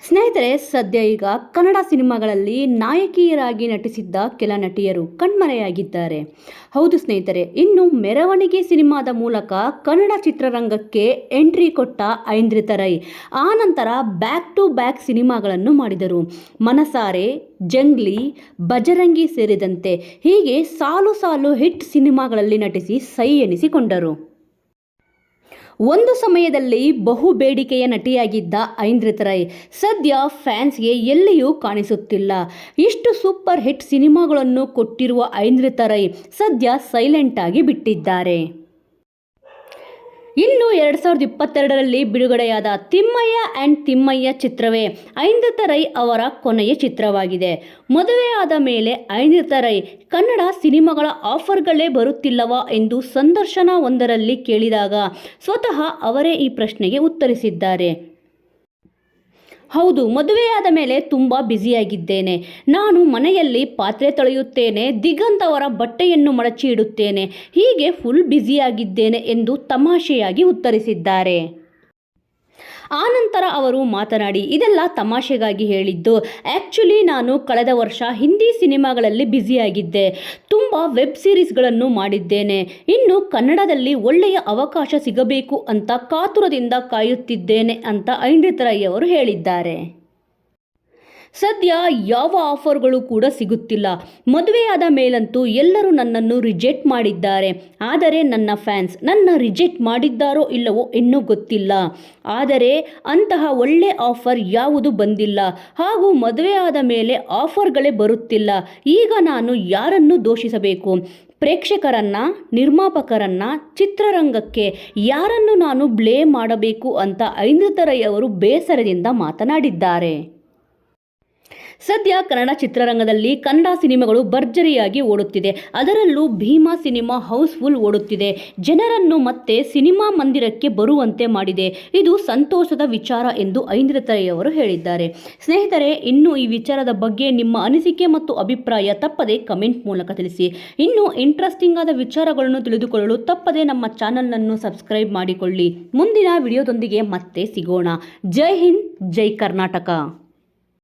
ಸ್ನೇಹಿತರೆ, ಸದ್ಯ ಈಗ ಕನ್ನಡ ಸಿನಿಮಾಗಳಲ್ಲಿ ನಾಯಕಿಯರಾಗಿ ನಟಿಸಿದ್ದ ಕೆಲ ನಟಿಯರು ಕಣ್ಮರೆಯಾಗಿದ್ದಾರೆ. ಹೌದು ಸ್ನೇಹಿತರೆ, ಇನ್ನು ಮೆರವಣಿಗೆ ಸಿನಿಮಾದ ಮೂಲಕ ಕನ್ನಡ ಚಿತ್ರರಂಗಕ್ಕೆ ಎಂಟ್ರಿ ಕೊಟ್ಟ ಐಂದ್ರಿತಾ ರೈ ಆ ನಂತರ ಬ್ಯಾಕ್ ಟು ಬ್ಯಾಕ್ ಸಿನಿಮಾಗಳನ್ನು ಮಾಡಿದರು. ಮನಸಾರೆ, ಜಂಗ್ಲಿ, ಬಜರಂಗಿ ಸೇರಿದಂತೆ ಹೀಗೆ ಸಾಲು ಸಾಲು ಹಿಟ್ ಸಿನಿಮಾಗಳಲ್ಲಿ ನಟಿಸಿ ಸೈ ಎನಿಸಿಕೊಂಡರು. ಒಂದು ಸಮಯದಲ್ಲಿ ಬಹು ಬೇಡಿಕೆಯ ನಟಿಯಾಗಿದ್ದ ಐಂದ್ರಿತಾ ರೈ ಸದ್ಯ ಫ್ಯಾನ್ಸ್ಗೆ ಎಲ್ಲಿಯೂ ಕಾಣಿಸುತ್ತಿಲ್ಲ. ಇಷ್ಟು ಸೂಪರ್ ಹಿಟ್ ಸಿನಿಮಾಗಳನ್ನು ಕೊಟ್ಟಿರುವ ಐಂದ್ರಿತಾ ರೈ ಸದ್ಯ ಸೈಲೆಂಟ್ ಆಗಿ ಬಿಟ್ಟಿದ್ದಾರೆ. ಇನ್ನು 2022ರಲ್ಲಿ ಬಿಡುಗಡೆಯಾದ ತಿಮ್ಮಯ್ಯ ಆ್ಯಂಡ್ ತಿಮ್ಮಯ್ಯ ಚಿತ್ರವೇ ಐಂದ್ರಿತಾ ರೈ ಅವರ ಕೊನೆಯ ಚಿತ್ರವಾಗಿದೆ. ಮದುವೆಯಾದ ಮೇಲೆ ಐಂದ್ರಿತಾ ರೈ ಕನ್ನಡ ಸಿನಿಮಾಗಳ ಆಫರ್ಗಳೇ ಬರುತ್ತಿಲ್ಲವಾ ಎಂದು ಸಂದರ್ಶನವೊಂದರಲ್ಲಿ ಕೇಳಿದಾಗ ಸ್ವತಃ ಅವರೇ ಈ ಪ್ರಶ್ನೆಗೆ ಉತ್ತರಿಸಿದ್ದಾರೆ. ಹೌದು, ಮದುವೆಯಾದ ಮೇಲೆ ತುಂಬ ಬ್ಯುಸಿಯಾಗಿದ್ದೇನೆ. ನಾನು ಮನೆಯಲ್ಲಿ ಪಾತ್ರೆ ತೊಳೆಯುತ್ತೇನೆ, ದಿಗಂತ್ ಅವರ ಬಟ್ಟೆಯನ್ನು ಮಡಚಿ ಇಡುತ್ತೇನೆ, ಹೀಗೆ ಫುಲ್ ಬ್ಯುಸಿಯಾಗಿದ್ದೇನೆ ಎಂದು ತಮಾಷೆಯಾಗಿ ಉತ್ತರಿಸಿದ್ದಾರೆ. ಆನಂತರ ಅವರು ಮಾತನಾಡಿ, ಇದೆಲ್ಲ ತಮಾಷೆಗಾಗಿ ಹೇಳಿದ್ದು. ಆ್ಯಕ್ಚುಲಿ ನಾನು ಕಳೆದ ವರ್ಷ ಹಿಂದಿ ಸಿನಿಮಾಗಳಲ್ಲಿ ಬ್ಯುಸಿಯಾಗಿದ್ದೆ. ತುಂಬ ವೆಬ್ ಸೀರೀಸ್ಗಳನ್ನು ಮಾಡಿದ್ದೇನೆ. ಇನ್ನು ಕನ್ನಡದಲ್ಲಿ ಒಳ್ಳೆಯ ಅವಕಾಶ ಸಿಗಬೇಕು ಅಂತ ಕಾತುರದಿಂದ ಕಾಯುತ್ತಿದ್ದೇನೆ ಅಂತ ಐಂದ್ರಿತಾ ರೈ ಅವರು ಹೇಳಿದ್ದಾರೆ. ಸದ್ಯ ಯಾವ ಆಫರ್ಗಳು ಕೂಡ ಸಿಗುತ್ತಿಲ್ಲ. ಮದುವೆಯಾದ ಮೇಲಂತೂ ಎಲ್ಲರೂ ನನ್ನನ್ನು ರಿಜೆಕ್ಟ್ ಮಾಡಿದ್ದಾರೆ. ಆದರೆ ನನ್ನ ಫ್ಯಾನ್ಸ್ ನನ್ನ ರಿಜೆಕ್ಟ್ ಮಾಡಿದ್ದಾರೋ ಇಲ್ಲವೋ ಇನ್ನೂ ಗೊತ್ತಿಲ್ಲ. ಆದರೆ ಅಂತಹ ಒಳ್ಳೆ ಆಫರ್ ಯಾವುದು ಬಂದಿಲ್ಲ. ಹಾಗೂ ಮದುವೆಯಾದ ಮೇಲೆ ಆಫರ್ಗಳೇ ಬರುತ್ತಿಲ್ಲ. ಈಗ ನಾನು ಯಾರನ್ನು ದೂಷಿಸಬೇಕು? ಪ್ರೇಕ್ಷಕರನ್ನ, ನಿರ್ಮಾಪಕರನ್ನ, ಚಿತ್ರರಂಗಕ್ಕೆ ಯಾರನ್ನು ನಾನು ಬ್ಲೇಮ್ ಮಾಡಬೇಕು ಅಂತ ಐಂದ್ರಿತಾ ರೈ ಅವರು ಬೇಸರದಿಂದ ಮಾತನಾಡಿದ್ದಾರೆ. ಸದ್ಯ ಕನ್ನಡ ಚಿತ್ರರಂಗದಲ್ಲಿ ಕನ್ನಡ ಸಿನಿಮಾಗಳು ಭರ್ಜರಿಯಾಗಿ ಓಡುತ್ತಿದೆ. ಅದರಲ್ಲೂ ಭೀಮಾ ಸಿನಿಮಾ ಹೌಸ್ಫುಲ್ ಓಡುತ್ತಿದೆ. ಜನರನ್ನು ಮತ್ತೆ ಸಿನಿಮಾ ಮಂದಿರಕ್ಕೆ ಬರುವಂತೆ ಮಾಡಿದೆ. ಇದು ಸಂತೋಷದ ವಿಚಾರ ಎಂದು ಐಂದ್ರಿತಾ ರೈ ಅವರು ಹೇಳಿದ್ದಾರೆ. ಸ್ನೇಹಿತರೆ, ಇನ್ನು ಈ ವಿಚಾರದ ಬಗ್ಗೆ ನಿಮ್ಮ ಅನಿಸಿಕೆ ಮತ್ತು ಅಭಿಪ್ರಾಯ ತಪ್ಪದೆ ಕಮೆಂಟ್ ಮೂಲಕ ತಿಳಿಸಿ. ಇನ್ನು ಇಂಟ್ರೆಸ್ಟಿಂಗ್ ಆದ ವಿಚಾರಗಳನ್ನು ತಿಳಿದುಕೊಳ್ಳಲು ತಪ್ಪದೆ ನಮ್ಮ ಚಾನಲನ್ನು ಸಬ್ಸ್ಕ್ರೈಬ್ ಮಾಡಿಕೊಳ್ಳಿ. ಮುಂದಿನ ವಿಡಿಯೋದೊಂದಿಗೆ ಮತ್ತೆ ಸಿಗೋಣ. ಜೈ ಹಿಂದ್, ಜೈ ಕರ್ನಾಟಕ.